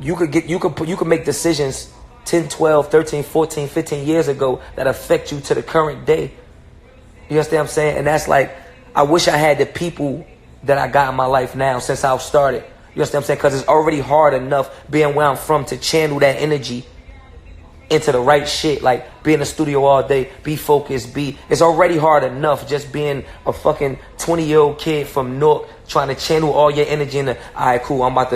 you could make decisions 10, 12, 13, 14, 15 years ago that affect you to the current day. You understand what I'm saying? And that's like, I wish I had the people that I got in my life now since I've started. You understand what I'm saying? Because it's already hard enough being where I'm from to channel that energy into the right shit. Like, be in the studio all day, be focused, it's already hard enough just being a fucking 20-year-old kid from Newark trying to channel all your energy into, all right, cool, I'm about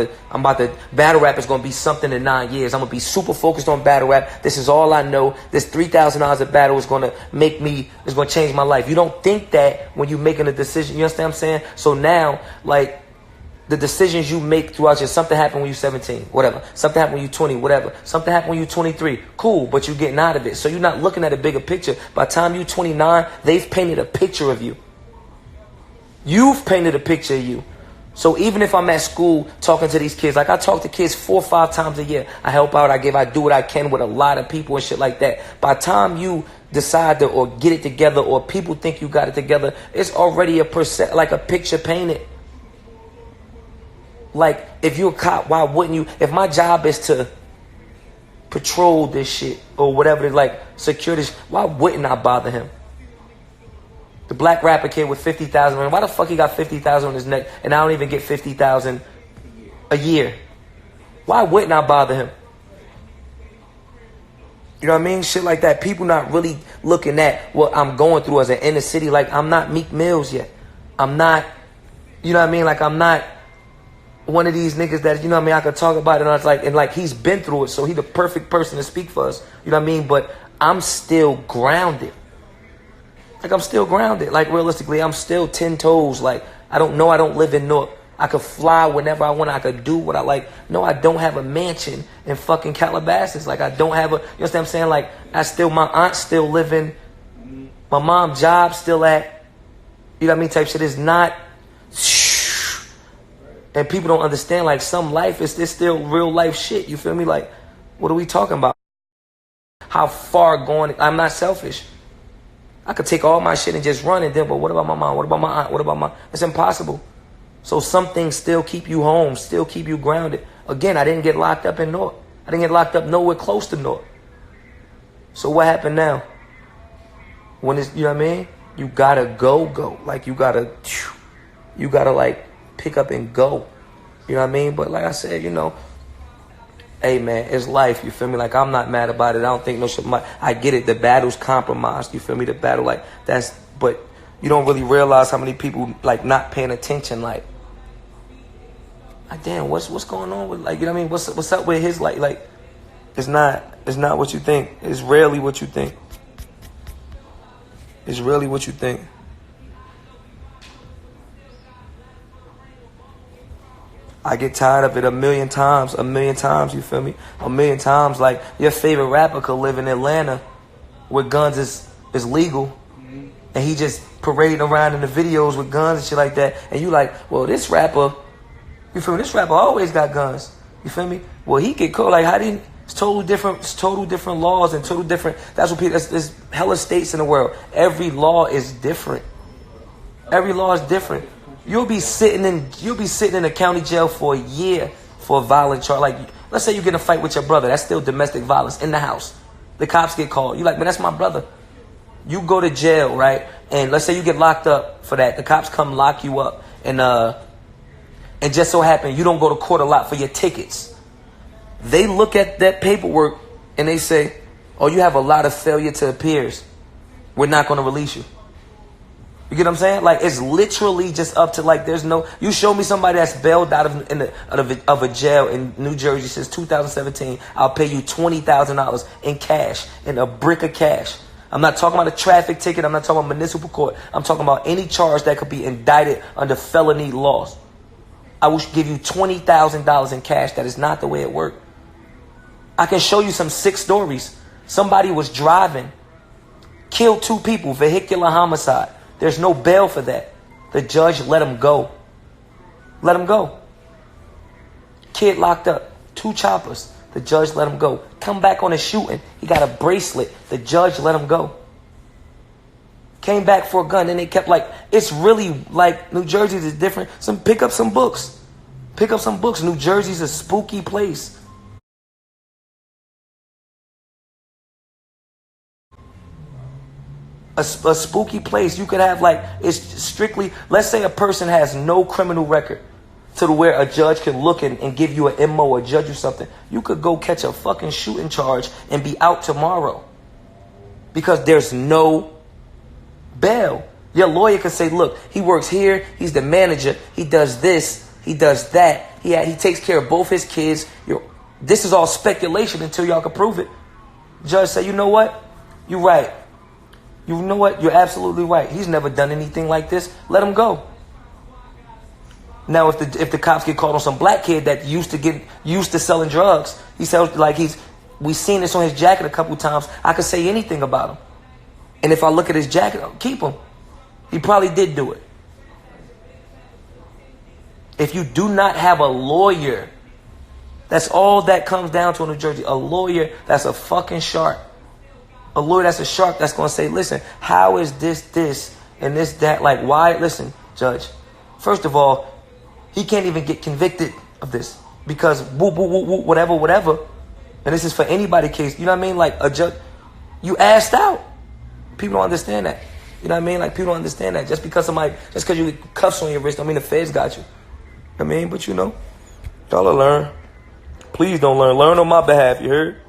to, battle rap is going to be something in 9 years. I'm going to be super focused on battle rap. This is all I know. This $3,000 a battle is going to change my life. You don't think that when you're making a decision. You understand what I'm saying? So now, like, the decisions you make throughout your, something happened when you're 17, whatever. Something happened when you're 20, whatever. Something happened when you're 23, cool, but you're getting out of it. So you're not looking at a bigger picture. By the time you're 29, they've painted a picture of you. You've painted a picture of you. So even if I'm at school talking to these kids, like I talk to kids 4 or 5 times a year. I help out, I do what I can with a lot of people and shit like that. By the time you decide to or get it together or people think you got it together, it's already a picture painted. Like, if you're a cop, why wouldn't you? If my job is to patrol this shit or whatever, like secure this, why wouldn't I bother him? The black rapper kid with 50,000, why the fuck he got 50,000 on his neck and I don't even get 50,000 a year? Why wouldn't I bother him? You know what I mean? Shit like that. People not really looking at what I'm going through as an inner city. Like, I'm not Meek Mills yet. I'm not, you know what I mean? Like, I'm not one of these niggas that, you know what I mean, I could talk about it and like he's been through it, so he the perfect person to speak for us. You know what I mean? But I'm still grounded. Like, I'm still grounded. Like, realistically, I'm still 10 toes. Like, I don't live in Newark. I could fly whenever I want. I could do what I like. No, I don't have a mansion in fucking Calabasas. Like, I don't have a, you understand what I'm saying? Like, my aunt's still living. My mom's job still at, you know what I mean, type shit. Is not, and people don't understand, like, some life is this still real life shit. You feel me? Like, what are we talking about? How far going? I'm not selfish. I could take all my shit and just run and then, but what about my mom? What about my aunt? What about my, it's impossible. So some things still keep you home, still keep you grounded. Again, I didn't get locked up in Newark. I didn't get locked up nowhere close to Newark. So what happened now? When it's, you know what I mean? You gotta go. Like, you gotta like pick up and go. You know what I mean? But like I said, you know, hey man, it's life, you feel me? Like, I'm not mad about it. I don't think no shit, I get it, the battle's compromised, you feel me? The battle, like, that's, but you don't really realize how many people, like, not paying attention, like damn, what's going on with, like, you know what I mean? What's up with his, like, it's not what you think. It's rarely what you think. It's really what you think. I get tired of it a million times, you feel me? A million times. Like, your favorite rapper could live in Atlanta where guns is legal, and he just parading around in the videos with guns and shit like that, and you like, well, this rapper, you feel me? This rapper always got guns, you feel me? Well, he get caught, like, how did he, it's total different laws and total different, that's what people, there's hella states in the world. Every law is different. Every law is different. You'll be sitting in a county jail for a year for a violent charge. Like, let's say you get in a fight with your brother. That's still domestic violence in the house. The cops get called. You're like, man, that's my brother. You go to jail, right? And let's say you get locked up for that. The cops come lock you up. And just so happen you don't go to court a lot for your tickets. They look at that paperwork and they say, oh, you have a lot of failure to appears. We're not going to release you. You get what I'm saying? Like, it's literally just up to, like, there's no, you show me somebody that's bailed out of a jail in New Jersey since 2017, I'll pay you $20,000 in cash, in a brick of cash. I'm not talking about a traffic ticket. I'm not talking about municipal court. I'm talking about any charge that could be indicted under felony laws. I will give you $20,000 in cash. That is not the way it worked. I can show you some sick stories. Somebody was driving, killed 2 people, vehicular homicide. There's no bail for that. The judge let him go. Let him go. Kid locked up. 2 choppers. The judge let him go. Come back on a shooting. He got a bracelet. The judge let him go. Came back for a gun. Then they kept, like, it's really like New Jersey is different. Pick up some books. Pick up some books. New Jersey's a spooky place. a spooky place. You could have like, it's strictly, let's say a person has no criminal record to where a judge can look and give you an MO or judge you something. You could go catch a fucking shooting charge and be out tomorrow because there's no bail. Your lawyer could say, look, he works here, he's the manager, he does this, he does that, he takes care of both his kids. This is all speculation until y'all can prove it. Judge say, you know what? You're right. You know what? You're absolutely right. He's never done anything like this. Let him go. Now, if the cops get caught on some black kid that used to selling drugs, he sells like we seen this on his jacket a couple times. I could say anything about him, and if I look at his jacket, I'll keep him. He probably did do it. If you do not have a lawyer, that's all that comes down to in New Jersey. A lawyer that's a fucking shark. A lawyer that's a shark that's going to say, listen, how is this, and this, that? Like, why? Listen, judge, first of all, he can't even get convicted of this because whatever. And this is for anybody case. You know what I mean? Like a judge, you asked out. People don't understand that. You know what I mean? Like people don't understand that. Just because you get cuffs on your wrist don't mean the feds got you. I mean, but you know, y'all will learn. Please don't learn. Learn on my behalf, you heard?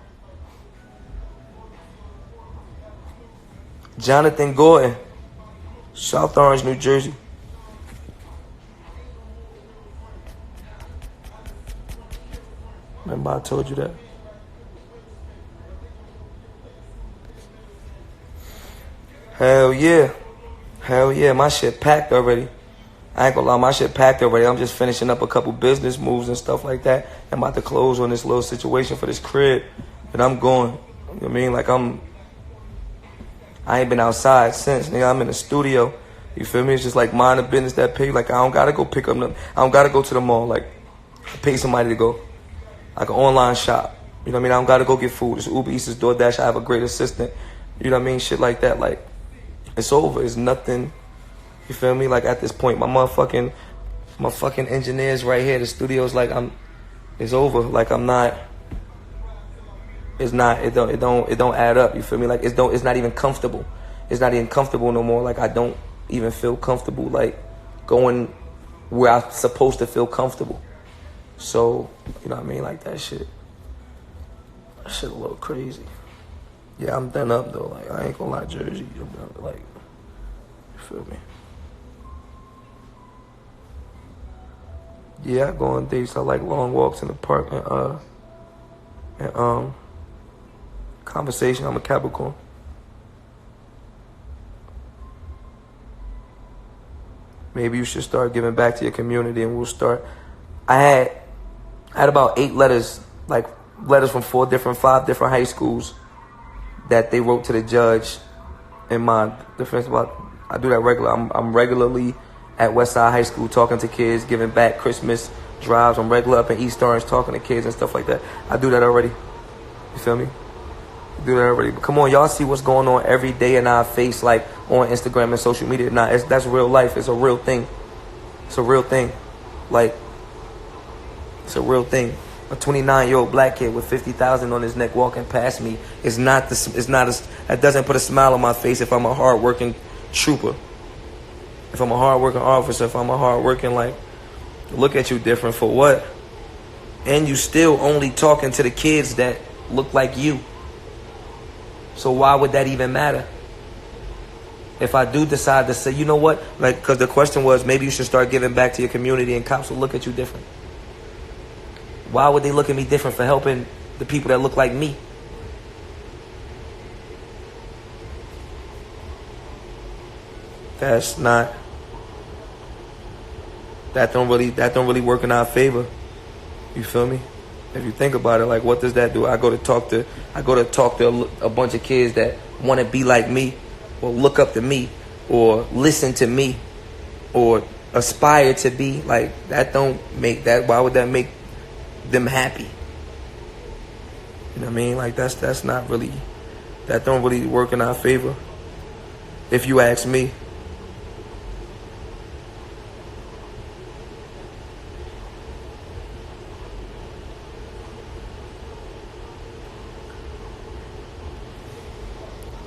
Jonathan Gordon, South Orange, New Jersey. Remember I told you that? Hell yeah. Hell yeah. My shit packed already. I ain't gonna lie, my shit packed already. I'm just finishing up a couple business moves and stuff like that. I'm about to close on this little situation for this crib. And I'm going. You know what I mean? Like I ain't been outside since. Nigga, I'm in the studio. You feel me? It's just like mind the business that pay. Like I don't gotta go pick up nothing. I don't gotta go to the mall. Like I pay somebody to go. Like an online shop. You know what I mean? I don't gotta go get food. It's Uber Eats, it's DoorDash. I have a great assistant. You know what I mean? Shit like that. Like it's over. It's nothing. You feel me? Like at this point, my fucking engineers right here. The studio's like it's over. Like I'm not. It's not. It don't add up. You feel me? Like it's not even comfortable. It's not even comfortable no more. Like I don't even feel comfortable. Like going where I'm supposed to feel comfortable. So you know what I mean? Like that shit a little crazy. Yeah, I'm done up though. Like I ain't gonna lie, Jersey. I'm done. Like you feel me? Yeah, I go on dates. I like long walks in the park and conversation. I'm a Capricorn. Maybe you should start giving back to your community, and we'll start. I had about 8 letters, like letters from 5 different high schools that they wrote to the judge in my defense. I do that regularly. I'm regularly at Westside High School talking to kids, giving back Christmas drives. I'm regular up in East Orange talking to kids and stuff like that. I do that already. You feel me? I do that already. But come on, y'all see what's going on every day in our face, like on Instagram and social media. Nah, that's real life. It's a real thing. It's a real thing. Like, it's a real thing. A 29-year-old black kid with 50,000 on his neck walking past me that doesn't put a smile on my face if I'm a hard-working trooper. If I'm a hard-working officer, if I'm a hard-working, like, look at you different for what? And you still only talking to the kids that look like you. So why would that even matter? If I do decide to say, you know what? Like, because the question was, maybe you should start giving back to your community and cops will look at you different. Why would they look at me different for helping the people that look like me? That don't really work in our favor. You feel me? If you think about it, like what does that do? I go to talk to a bunch of kids that want to be like me, or look up to me, or listen to me, or aspire to be like that. Don't make that. Why would that make them happy? You know what I mean? Like that's not really. That don't really work in our favor. If you ask me.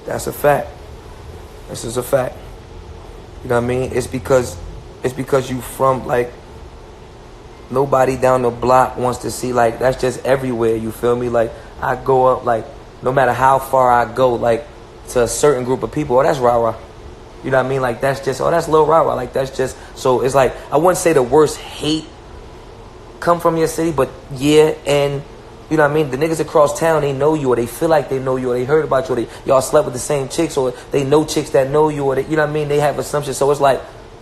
That's a fact. This is a fact. You know what I mean? It's because you from like nobody down the block wants to see like that's just everywhere. You feel me? Like I go up like no matter how far I go like to a certain group of people. Oh, that's rah rah. You know what I mean? Like that's just that's Lil Rah Rah. Like that's just so it's like I wouldn't say the worst hate come from your city, but yeah, and you know what I mean? The niggas across town, they know you or they feel like they know you or they heard about you or y'all slept with the same chicks or they know chicks that know you or they, you know what I mean? They have assumptions. So it's like,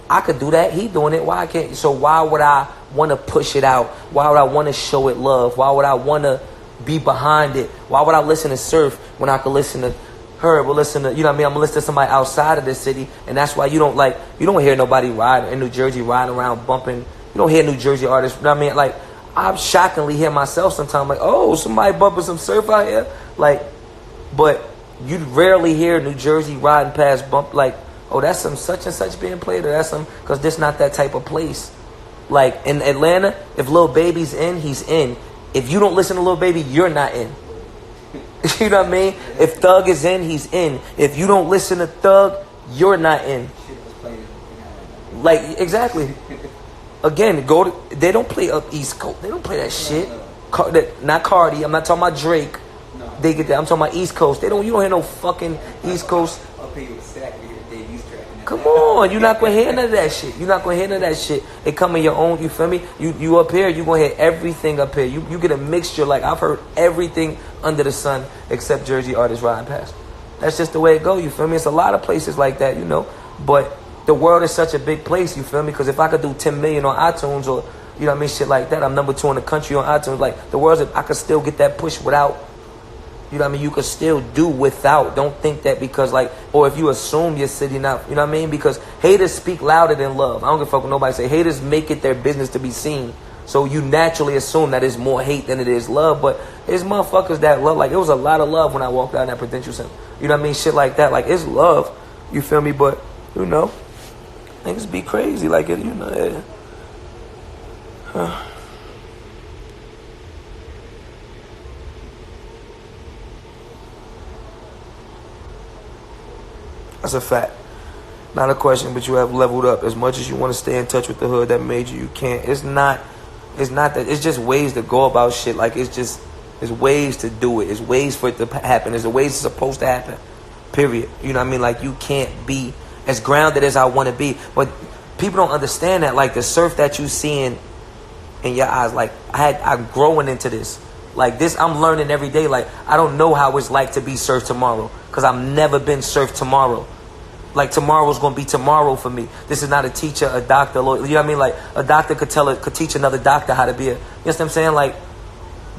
I could do that. He doing it. Why I can't? So why would I want to push it out? Why would I want to show it love? Why would I want to be behind it? Why would I listen to Surf when I could listen to her? But listen to, you know what I mean? I'm going to listen to somebody outside of the city. And that's why you don't hear nobody riding in New Jersey riding around bumping. You don't hear New Jersey artists. You know what I mean? Like, I shockingly hear myself sometimes like, oh, somebody bumping some Surf out here. Like, but you rarely hear New Jersey riding past bump like, oh, that's some such and such being played or that's some, because this not that type of place. Like in Atlanta, if Lil Baby's in, he's in. If you don't listen to Lil Baby, you're not in. You know what I mean? If Thug is in, he's in. If you don't listen to Thug, you're not in. Like, exactly. Again, they don't play up East Coast. They don't play that shit. Not Cardi. I'm not talking about Drake. No. They get that. I'm talking about East Coast. You don't hear no fucking East Coast. Come on, you're not gonna hear none of that shit. You're not gonna hear none of that shit. It come in your own. You feel me? You up here. You gonna hear everything up here. You get a mixture. Like I've heard everything under the sun except Jersey artists riding past. That's just the way it go. You feel me? It's a lot of places like that, you know. But the world is such a big place. You feel me? Because if I could do 10 million on iTunes or you know what I mean, shit like that, I'm number 2 in the country on iTunes. Like the world, I could still get that push without. You know what I mean? You could still do without. Don't think that because like, or if you assume your city not, you know what I mean? Because haters speak louder than love. I don't give a fuck what nobody say. Haters make it their business to be seen. So you naturally assume that it's more hate than it is love. But it's motherfuckers that love. Like it was a lot of love when I walked out in that Prudential Center. You know what I mean? Shit like that. Like it's love. You feel me? But you know, niggas be crazy. Like it, you know. That's a fact. Not a question, but you have leveled up. As much as you want to stay in touch with the hood that made you, you can't. It's not that. It's just ways to go about shit. Like, it's ways to do it. It's ways for it to happen. There's ways it's supposed to happen. Period. You know what I mean? Like, you can't be as grounded as I want to be. But people don't understand that. Like, the surf that you seeing in your eyes, like, I'm growing into this. Like, this, I'm learning every day. Like, I don't know how it's like to be surf tomorrow. Because I've never been surf tomorrow. Like tomorrow's gonna be tomorrow for me. This is not a teacher, a doctor, lawyer. You know what I mean? Like a doctor could teach another doctor how to be a. You know what I'm saying? Like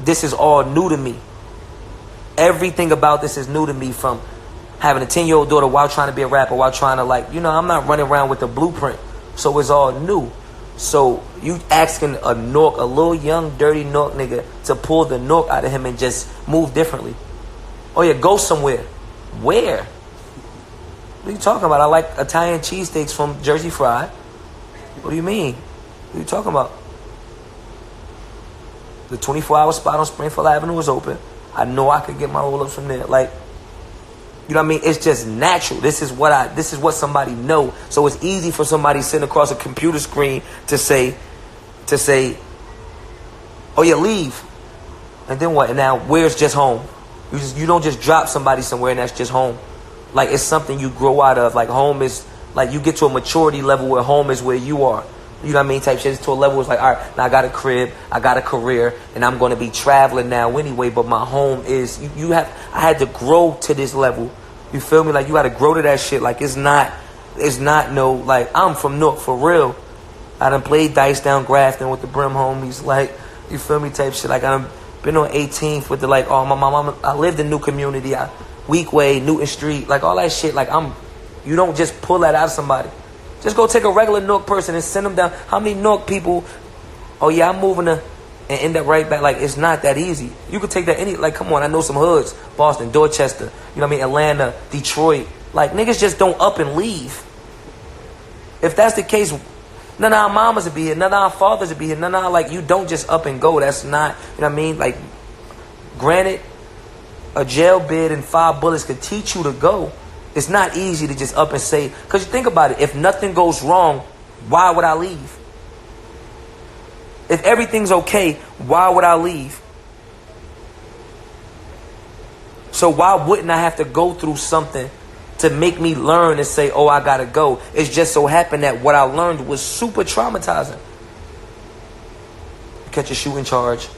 this is all new to me. Everything about this is new to me. From having a 10-year-old daughter while trying to be a rapper, while trying to like, you know, I'm not running around with the blueprint. So it's all new. So you asking a Nork, a little young dirty Nork nigga to pull the Nork out of him and just move differently. Oh yeah, go somewhere. Where? What are you talking about? I like Italian cheesesteaks from Jersey Fried. What do you mean? What are you talking about? The 24-hour spot on Springfield Avenue is open. I know I could get my roll-ups from there. Like, you know what I mean? It's just natural. This is what somebody know. So it's easy for somebody sitting across a computer screen to say, oh yeah, leave. And then what? And now where's just home? You don't just drop somebody somewhere and that's just home. Like, it's something you grow out of. Like, home is, like, you get to a maturity level where home is where you are. You know what I mean? Type shit. It's to a level where it's like, all right, now I got a crib, I got a career, and I'm going to be traveling now anyway, but my home is, I had to grow to this level. You feel me? Like, you got to grow to that shit. Like, it's not no, like, I'm from North, for real. I done played dice down Grafton with the Brim homies. Like, you feel me? Type shit. Like, I done been on 18th with the, like, oh, my mom, I lived in New Community. Weekway, Newton Street, like all that shit. Like you don't just pull that out of somebody. Just go take a regular Newark person and send them down. How many Newark people? Oh yeah, I'm moving to, and end up right back. Like it's not that easy. You could take that like come on, I know some hoods, Boston, Dorchester, you know what I mean, Atlanta, Detroit. Like niggas just don't up and leave. If that's the case, none of our mamas would be here, none of our fathers would be here, none of our, like you don't just up and go. That's not, you know what I mean. Like granted, a jail bid and 5 bullets could teach you to go. It's not easy to just up and say, because you think about it, if nothing goes wrong, why would I leave? If everything's okay, why would I leave? So why wouldn't I have to go through something to make me learn and say, oh, I gotta go? It's just so happened that what I learned was super traumatizing. You catch a shooting charge.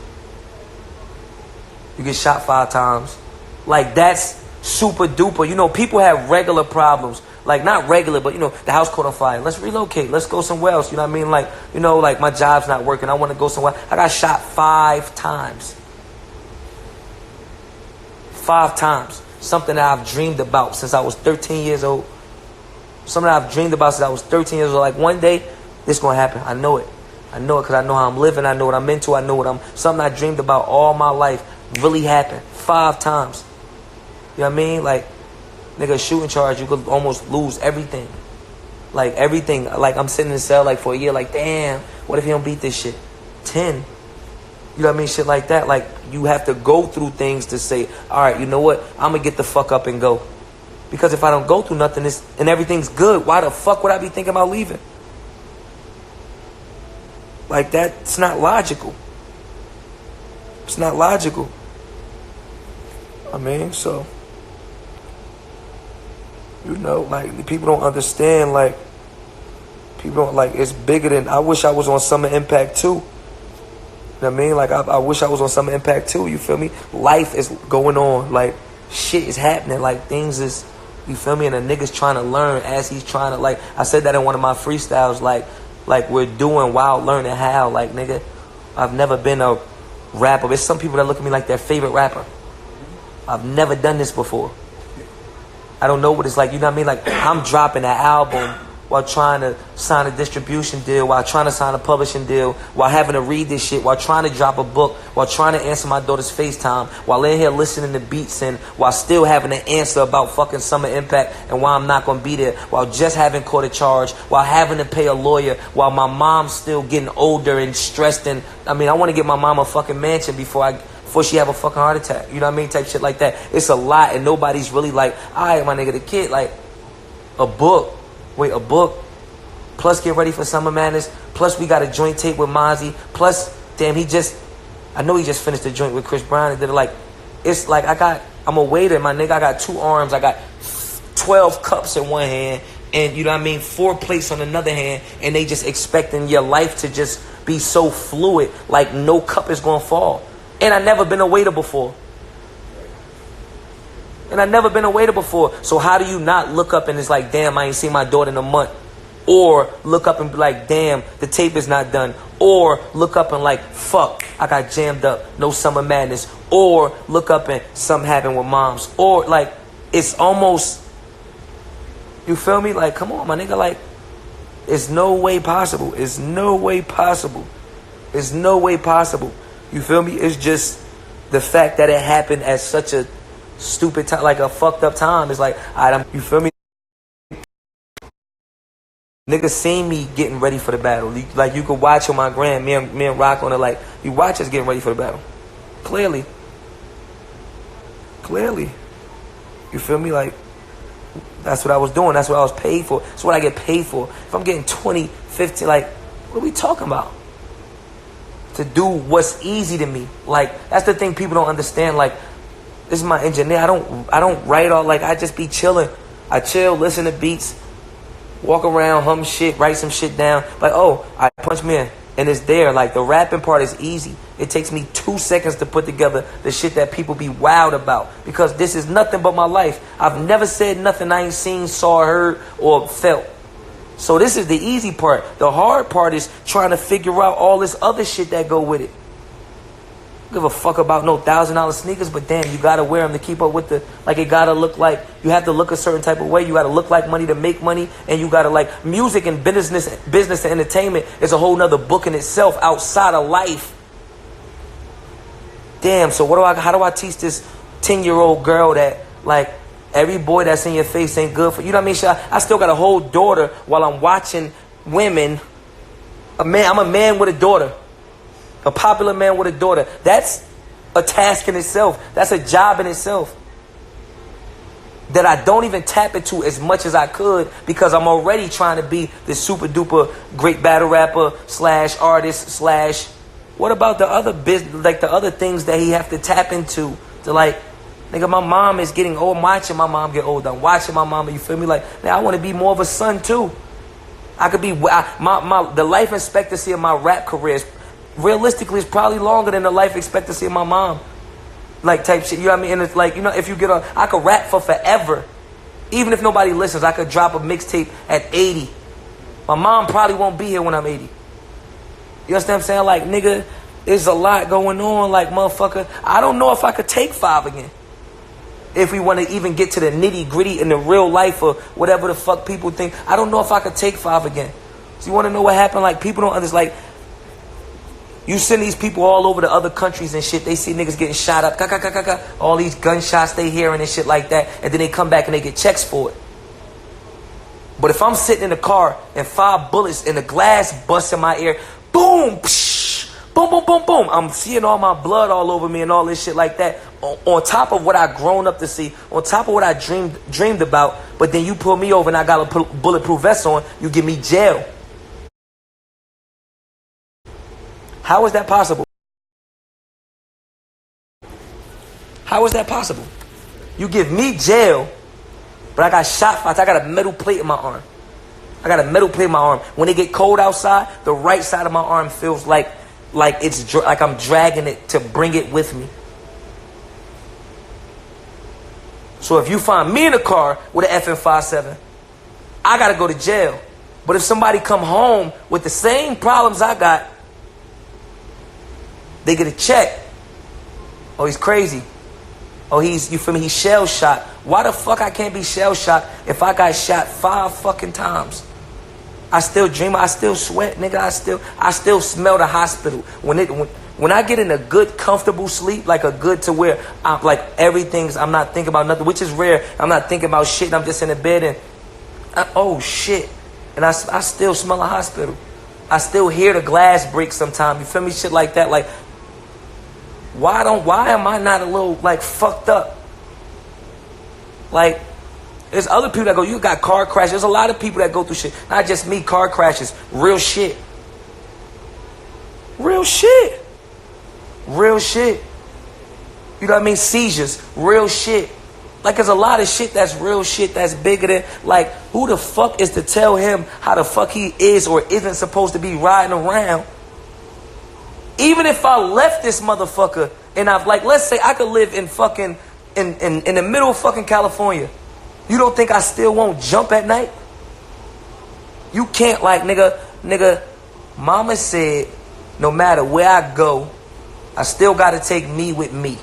You get shot 5 times. Like, that's super duper. You know, people have regular problems. Like, not regular, but, you know, the house caught on fire. Let's relocate. Let's go somewhere else. You know what I mean? Like, you know, like, my job's not working. I want to go somewhere. I got shot 5 times. 5 times. Something that I've dreamed about since I was 13 years old. Something that I've dreamed about since I was 13 years old. Like, one day, this going to happen. I know it. I know it because I know how I'm living. I know what I'm into. I know what something I dreamed about all my life really happened. 5 times. You know what I mean? Like, nigga, a shooting charge, you could almost lose everything. Like, everything. Like, I'm sitting in the cell, like, for a year, like, damn, what if he don't beat this shit? 10. You know what I mean? Shit like that. Like, you have to go through things to say, all right, you know what? I'm going to get the fuck up and go. Because if I don't go through nothing and everything's good, why the fuck would I be thinking about leaving? Like, that's not logical. It's not logical. I mean, so... You know, like, people don't understand, like, people don't, like, it's bigger than, I wish I was on Summer Impact too. You know what I mean? Like, I wish I was on Summer Impact too, you feel me? Life is going on, like, shit is happening, like, things is, you feel me? And a nigga's trying to learn as he's trying to, like, I said that in one of my freestyles, like we're doing while learning how, like, nigga, I've never been a rapper. There's some people that look at me like their favorite rapper. I've never done this before. I don't know what it's like, you know what I mean? Like, I'm dropping an album while trying to sign a distribution deal, while trying to sign a publishing deal, while having to read this shit, while trying to drop a book, while trying to answer my daughter's FaceTime, while in here listening to beats, and while still having to answer about fucking Summer Impact and why I'm not going to be there, while just having caught a charge, while having to pay a lawyer, while my mom's still getting older and stressed. And I mean, I want to get my mom a fucking mansion before she have a fucking heart attack. You know what I mean? Type shit like that. It's a lot, and nobody's really like, all right, my nigga, the kid, like, a book. Wait, a book. Plus get ready for Summer Madness. Plus we got a joint tape with Mozzie. Plus, damn, I know he just finished the joint with Chris Brown and did it. Like, it's like I'm a waiter, my nigga. I got 2 arms. I got 12 cups in one hand. And you know what I mean? 4 plates on another hand. And they just expecting your life to just be so fluid. Like, no cup is going to fall. And I never been a waiter before. So how do you not look up and it's like, damn, I ain't seen my daughter in a month? Or look up and be like, damn, the tape is not done. Or look up and like, fuck, I got jammed up, no Summer Madness. Or look up and something happened with moms. Or like, it's almost, you feel me? Like, come on, my nigga, like, it's no way possible. It's no way possible. It's no way possible. You feel me? It's just the fact that it happened at such a stupid time, like a fucked up time. It's like, you feel me? Niggas seen me getting ready for the battle. Like, you could watch on my gram, me and Rock on it, like, you watch us getting ready for the battle. Clearly. You feel me? Like, that's what I was doing. That's what I was paid for. That's what I get paid for. If I'm getting 20, 15, like, what are we talking about? To do what's easy to me. Like, that's the thing people don't understand. Like, this is my engineer. I don't write all, like, I just be chilling. I chill, listen to beats, walk around, hum shit, write some shit down. Like, oh, I punch me in. And it's there. Like, the rapping part is easy. It takes me 2 seconds to put together the shit that people be wild about. Because this is nothing but my life. I've never said nothing I ain't seen, saw, heard, or felt. So this is the easy part. The hard part is trying to figure out all this other shit that go with it. Give a fuck about no $1,000 sneakers, but damn, you gotta wear them to keep up with like, it gotta look like, you have to look a certain type of way. You gotta look like money to make money, and you gotta, like, music and business and entertainment is a whole nother book in itself outside of life. Damn, so how do I teach this 10-year-old girl that, like, every boy that's in your face ain't good for you? Know what I mean? I still got a whole daughter while I'm watching women. I'm a man with a daughter. A popular man with a daughter. That's a task in itself. That's a job in itself. that I don't even tap into as much as I could because I'm already trying to be this super duper great battle rapper slash artist slash. What about the other business, like the other things that he have to tap into to like, nigga, my mom is getting old. I'm watching my mom get old. I'm watching my mama. You feel me? Like, man, I want to be more of a son too. I could be the life expectancy of my rap career is, realistically, is probably longer than the life expectancy of my mom. Like type shit, you know what I mean? And it's like, you know, if you get on, I could rap for forever. Even if nobody listens, I could drop a mixtape at 80. My mom probably won't be here when I'm 80. You understand what I'm saying? Like, nigga, there's a lot going on. Like, motherfucker, I don't know if I could take 5 again. If we want to even get to the nitty gritty in the real life or whatever the fuck people think, I don't know if I could take 5 again. So you want to know what happened? Like, people don't understand. Like, you send these people all over to other countries and shit. They see niggas getting shot up. All these gunshots they hearing and shit like that. And then they come back and they get checks for it. But if I'm sitting in the car and 5 bullets and the glass busts in my ear, boom, psh, boom, boom, boom, boom. I'm seeing all my blood all over me and all this shit like that. On top of what I grown up to see. On top of what I dreamed about. But then you pull me over and I got a bulletproof vest on. You give me jail. How is that possible? How is that possible? You give me jail, but I got shot. I got a metal plate in my arm. I got a metal plate in my arm. When it get cold outside, the right side of my arm feels like like I'm dragging it to bring it with me. So if you find me in a car with an FN57, I gotta go to jail. But if somebody come home with the same problems I got, they get a check. Oh, he's crazy. Oh, you feel me? He's shell shot. Why the fuck I can't be shell shot if I got shot 5 fucking times? I still dream. I still sweat, nigga. I still smell the hospital. When I get in a good, comfortable sleep, like a good to where I'm like I'm not thinking about nothing, which is rare. I'm not thinking about shit. I'm just in the bed and oh shit, and I still smell a hospital. I still hear the glass break sometime. You feel me? Shit like that. Like, why am I not a little like fucked up? Like, there's other people that go, you got car crashes. There's a lot of people that go through shit. Not just me, car crashes. Real shit. Real shit. Real shit. You know what I mean? Seizures. Real shit. Like, there's a lot of shit that's real shit that's bigger than, like, who the fuck is to tell him how the fuck he is or isn't supposed to be riding around? Even if I left this motherfucker and I've, like, let's say I could live in fucking, in the middle of fucking California. You don't think I still won't jump at night? You can't, like, nigga, mama said, no matter where I go, I still gotta take me with me.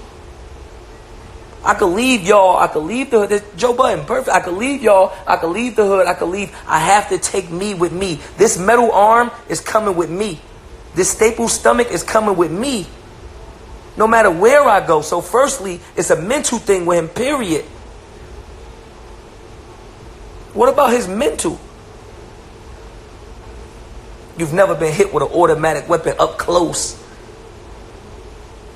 I could leave y'all, I could leave the hood, Joe Budden, perfect. I could leave y'all, I could leave the hood, I have to take me with me. This metal arm is coming with me. This staple stomach is coming with me. No matter where I go. So firstly, it's a mental thing with him, period. What about his mental? You've never been hit with an automatic weapon up close.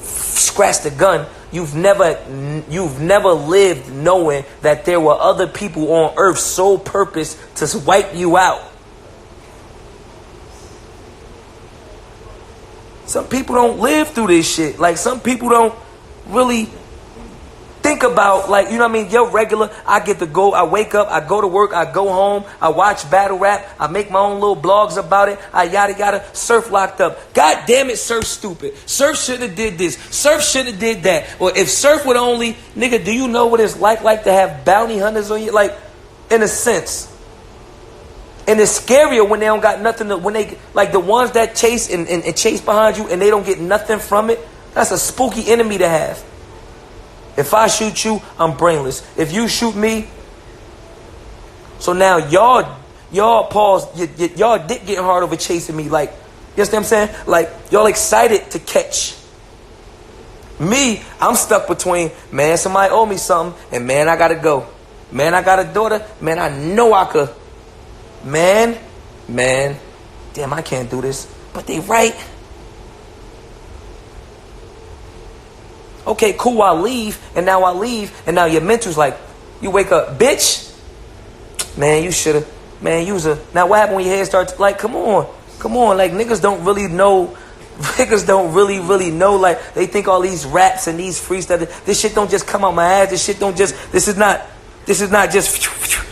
Scratch the gun. You've never lived knowing that there were other people on earth's sole purpose to wipe you out. Some people don't live through this shit. Like, some people don't really think about, like, you know what I mean? Yo, regular, I get to go, I wake up, I go to work, I go home, I watch battle rap, I make my own little blogs about it, I yada yada. Surf locked up. God damn it, Surf stupid. Surf shouldn't have did this. Surf shouldn't have did that. Or if Surf would only, nigga, do you know what it's like to have bounty hunters on you? Like, in a sense. And it's scarier when they don't got nothing to, when they, like the ones that chase and chase behind you and they don't get nothing from it. That's a spooky enemy to have. If I shoot you, I'm brainless. If you shoot me, so now y'all pause, y'all dick getting hard over chasing me. Like, you understand what I'm saying? Like, y'all excited to catch. Me, I'm stuck between, man, somebody owe me something, and man, I gotta go. Man, I got a daughter, man, I know I could. Man, damn, I can't do this. But they right. Okay, cool, I leave, and now your mental's like, You wake up, bitch. Man, you shoulda. Man, you was a. Now what happened when your head starts? Like, come on. Like niggas don't really know. Niggas don't really know. Like they think all these raps and these freestyles. This shit don't just come out my ass. This shit don't just. This is not just.